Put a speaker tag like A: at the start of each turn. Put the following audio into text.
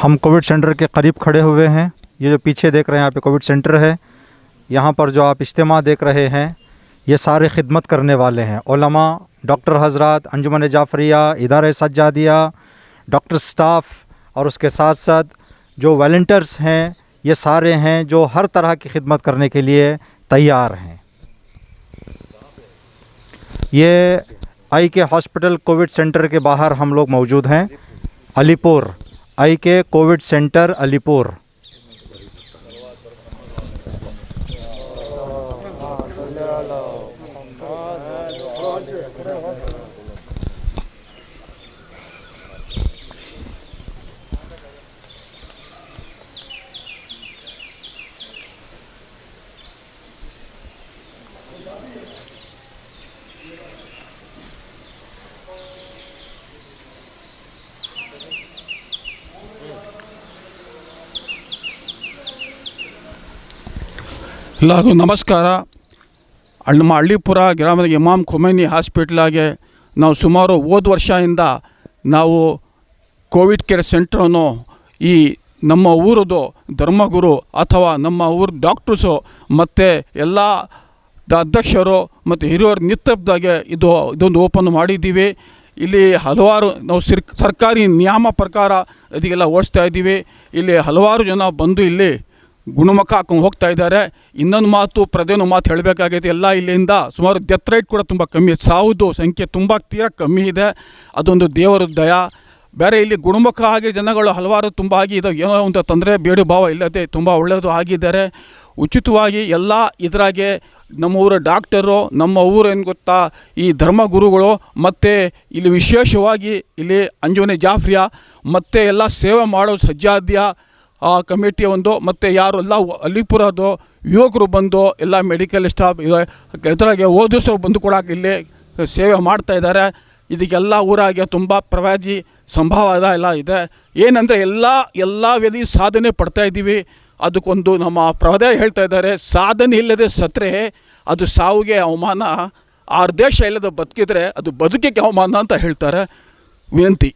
A: हम Covid centre के करीब खड़े हुए हैं। ये जो पीछे देख रहे हैं यहाँ पे कोविड सेंटर है। यहाँ पर जो आप इज्तिमा देख रहे हैं ये सारे खिदमत करने वाले हैं, उलमा, डॉक्टर हजरात, अंजुमन जाफरिया, इदारे सज्जादिया, डॉक्टर स्टाफ और उसके साथ साथ जो वॉलंटियर्स हैं ये सारे हैं जो हर तरह की खिदमत करने के लिए तैयार हैं। ये आई के हॉस्पिटल कोविड सेंटर के बाहर हम लोग मौजूद हैं। अलीपुर आई के कोविड सेंटर अलीपुर।
B: ಎಲ್ಲರಿಗೂ ನಮಸ್ಕಾರ. ನಮ್ಮ ಹಳ್ಳಿಪುರ ಗ್ರಾಮದ ಇಮಾಮ್ ಖೊಮೈನಿ ಹಾಸ್ಪಿಟ್ಲಾಗೆ ನಾವು ಸುಮಾರು ಹೋದ ವರ್ಷದಿಂದ ನಾವು ಕೋವಿಡ್ ಕೇರ್ ಸೆಂಟ್ರನ್ನು ಈ ನಮ್ಮ ಊರದು ಧರ್ಮಗುರು ಅಥವಾ ನಮ್ಮ ಊರ ಡಾಕ್ಟರ್ಸು ಮತ್ತು ಎಲ್ಲ ಅಧ್ಯಕ್ಷರು ಮತ್ತು ಹಿರಿಯರ ನೇತೃತ್ವದಾಗೆ ಇದೊಂದು ಓಪನ್ ಮಾಡಿದ್ದೀವಿ. ಇಲ್ಲಿ ಹಲವಾರು ನಾವು ಸರ್ಕಾರಿ ನಿಯಮ ಪ್ರಕಾರ ಇದಕ್ಕೆಲ್ಲ ಓಡಿಸ್ತಾ ಇದ್ದೀವಿ. ಇಲ್ಲಿ ಹಲವಾರು ಜನ ಬಂದು ಇಲ್ಲಿ ಗುಣಮುಖ ಹಾಕೊಂಡು ಹೋಗ್ತಾ ಇದ್ದಾರೆ. ಇನ್ನೊಂದು ಪ್ರದೇನು ಮಾತು ಹೇಳಬೇಕಾಗೈತೆ. ಎಲ್ಲ ಇಲ್ಲಿಂದ ಸುಮಾರು ಡೆತ್ ರೇಟ್ ಕೂಡ ತುಂಬ ಕಮ್ಮಿ, ಸಾವುದು ಸಂಖ್ಯೆ ತುಂಬ ತೀರಾ ಕಮ್ಮಿ ಇದೆ. ಅದೊಂದು ದೇವರ ದಯ. ಬೇರೆ ಇಲ್ಲಿ ಗುಣಮುಖ ಆಗಿ ಜನಗಳು ಹಲವಾರು ತುಂಬ ಆಗಿ ಇದು ಏನೋ ಒಂದು ತೊಂದರೆ ಬೇಡು ಭಾವ ಇಲ್ಲದೆ ತುಂಬ ಒಳ್ಳೆಯದು ಆಗಿದ್ದಾರೆ. ಉಚಿತವಾಗಿ ಎಲ್ಲ ಇದರಾಗೆ ನಮ್ಮ ಊರ ಡಾಕ್ಟರು, ನಮ್ಮ ಊರು ಏನು ಗೊತ್ತಾ, ಈ ಧರ್ಮಗುರುಗಳು ಮತ್ತು ಇಲ್ಲಿ ವಿಶೇಷವಾಗಿ ಇಲ್ಲಿ ಅಂಜುಮನೆ ಜಾಫ್ರಿಯಾ ಮತ್ತು ಎಲ್ಲ ಸೇವೆ ಮಾಡೋ ಸಜ್ಜಾದ್ಯ ಕಮಿಟಿ ಒಂದು ಮತ್ತು ಯಾರು ಎಲ್ಲ ಅಲಿಪುರದು ಯುವಕರು ಬಂದು ಎಲ್ಲ ಮೆಡಿಕಲ್ ಸ್ಟಾಫ್ ಇದರಾಗೆ ಓದಿಸೋರು ಬಂದು ಕೂಡ ಇಲ್ಲಿ ಸೇವೆ ಮಾಡ್ತಾಯಿದ್ದಾರೆ. ಇದಕ್ಕೆಲ್ಲ ಊರಾಗೆ ತುಂಬ ಪ್ರವಾದಿ ಸಂಭಾವದ ಎಲ್ಲ ಇದೆ. ಏನಂದರೆ ಎಲ್ಲ ವ್ಯಕ್ತಿ ಸಾಧನೆ ಪಡ್ತಾಯಿದ್ದೀವಿ. ಅದಕ್ಕೊಂದು ನಮ್ಮ ಪ್ರವಾದಿ ಹೇಳ್ತಾ ಇದ್ದಾರೆ, ಸಾಧನೆ ಇಲ್ಲದೆ ಸತ್ತರೆ ಅದು ಸಾವಿಗೆ ಅವಮಾನ, ಆ ದೇಶ ಇಲ್ಲದೆ ಬದುಕಿದ್ರೆ ಅದು ಬದುಕಿಗೆ ಅವಮಾನ ಅಂತ ಹೇಳ್ತಾರೆ. ವಿನಂತಿ.